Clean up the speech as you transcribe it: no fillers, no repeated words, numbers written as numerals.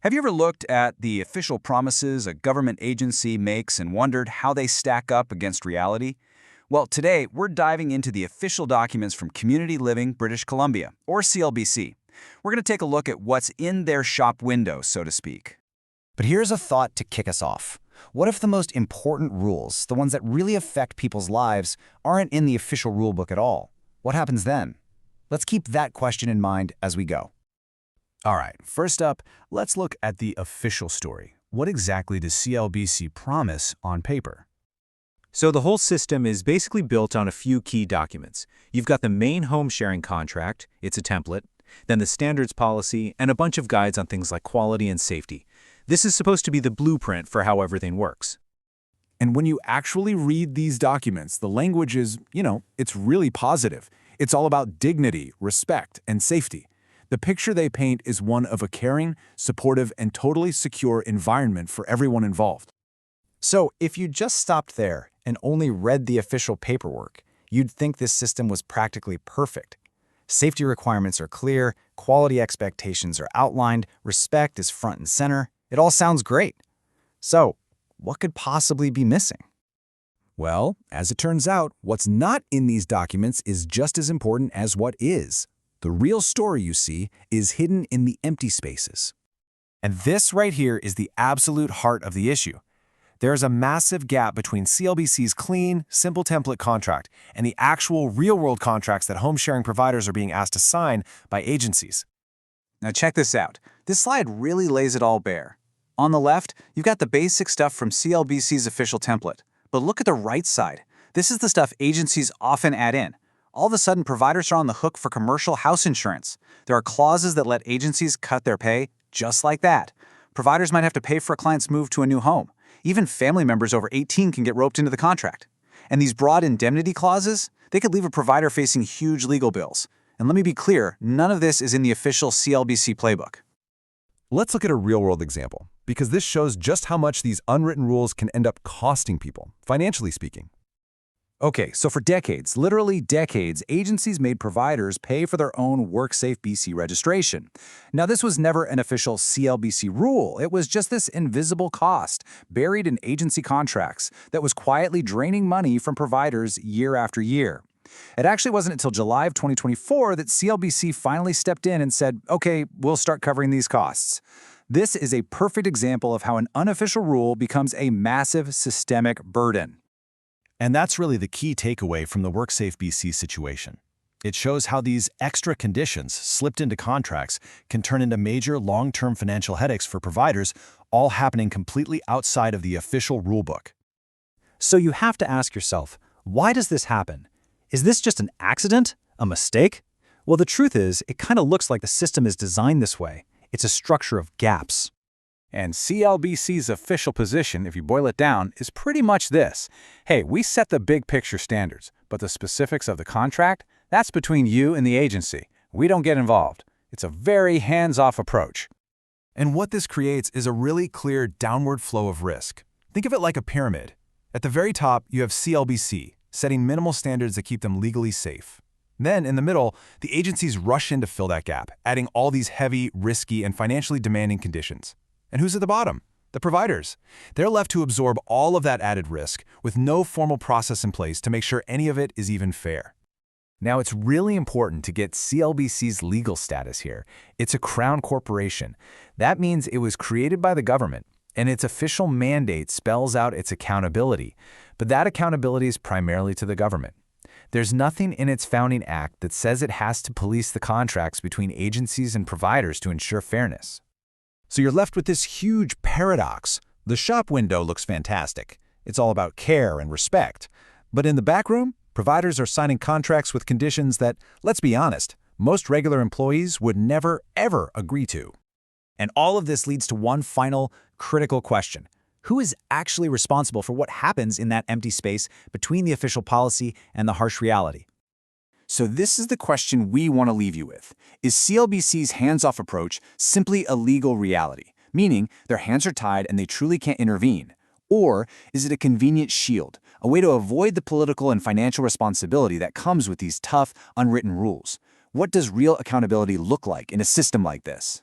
Have you ever looked at the official promises a government agency makes and wondered how they stack up against reality? Well, today we're diving into the official documents from Community Living British Columbia, or CLBC. We're going to take a look at what's in their shop window, so to speak. But here's a thought to kick us off. What if the most important rules, the ones that really affect people's lives, aren't in the official rulebook at all? What happens then? Let's keep that question in mind as we go. All right, first up, let's look at the official story. What exactly does CLBC promise on paper? So the whole system is basically built on a few key documents. You've got the main home sharing contract, it's a template, then the standards policy, and a bunch of guides on things like quality and safety. This is supposed to be the blueprint for how everything works. And when you actually read these documents, the language is, it's really positive. It's all about dignity, respect, and safety. The picture they paint is one of a caring, supportive, and totally secure environment for everyone involved. So if you just stopped there and only read the official paperwork, you'd think this system was practically perfect. Safety requirements are clear, quality expectations are outlined, respect is front and center. It all sounds great. So, what could possibly be missing? Well, as it turns out, what's not in these documents is just as important as what is. The real story, you see, is hidden in the empty spaces. And this right here is the absolute heart of the issue. There's a massive gap between CLBC's clean, simple template contract and the actual real-world contracts that home-sharing providers are being asked to sign by agencies. Now check this out. This slide really lays it all bare. On the left, you've got the basic stuff from CLBC's official template. But look at the right side. This is the stuff agencies often add in. All of a sudden, providers are on the hook for commercial house insurance. There are clauses that let agencies cut their pay just like that. Providers might have to pay for a client's move to a new home. Even family members over 18 can get roped into the contract. And these broad indemnity clauses, they could leave a provider facing huge legal bills. And let me be clear, none of this is in the official CLBC playbook. Let's look at a real-world example, because this shows just how much these unwritten rules can end up costing people, financially speaking. Okay, so for decades, literally decades, agencies made providers pay for their own WorkSafe BC registration. Now, this was never an official CLBC rule. It was just this invisible cost buried in agency contracts that was quietly draining money from providers year after year. It actually wasn't until July of 2024 that CLBC finally stepped in and said, okay, we'll start covering these costs. This is a perfect example of how an unofficial rule becomes a massive systemic burden. And that's really the key takeaway from the WorkSafe BC situation. It shows how these extra conditions slipped into contracts can turn into major long-term financial headaches for providers, all happening completely outside of the official rulebook. So you have to ask yourself, why does this happen? Is this just an accident? A mistake? Well, the truth is, it kind of looks like the system is designed this way. It's a structure of gaps. And CLBC's official position, if you boil it down, is pretty much this. Hey, we set the big picture standards, but the specifics of the contract, that's between you and the agency. We don't get involved. It's a very hands-off approach. And what this creates is a really clear downward flow of risk. Think of it like a pyramid. At the very top, you have CLBC, setting minimal standards that keep them legally safe. Then, in the middle, the agencies rush in to fill that gap, adding all these heavy, risky, and financially demanding conditions. And who's at the bottom? The providers. They're left to absorb all of that added risk with no formal process in place to make sure any of it is even fair. Now, it's really important to get CLBC's legal status here. It's a crown corporation. That means it was created by the government, and its official mandate spells out its accountability. But that accountability is primarily to the government. There's nothing in its founding act that says it has to police the contracts between agencies and providers to ensure fairness. So you're left with this huge paradox. The shop window looks fantastic. It's all about care and respect. But in the back room, providers are signing contracts with conditions that, let's be honest, most regular employees would never, ever agree to. And all of this leads to one final, critical question. Who is actually responsible for what happens in that empty space between the official policy and the harsh reality? So this is the question we want to leave you with. Is CLBC's hands-off approach simply a legal reality, meaning their hands are tied and they truly can't intervene? Or is it a convenient shield, a way to avoid the political and financial responsibility that comes with these tough, unwritten rules? What does real accountability look like in a system like this?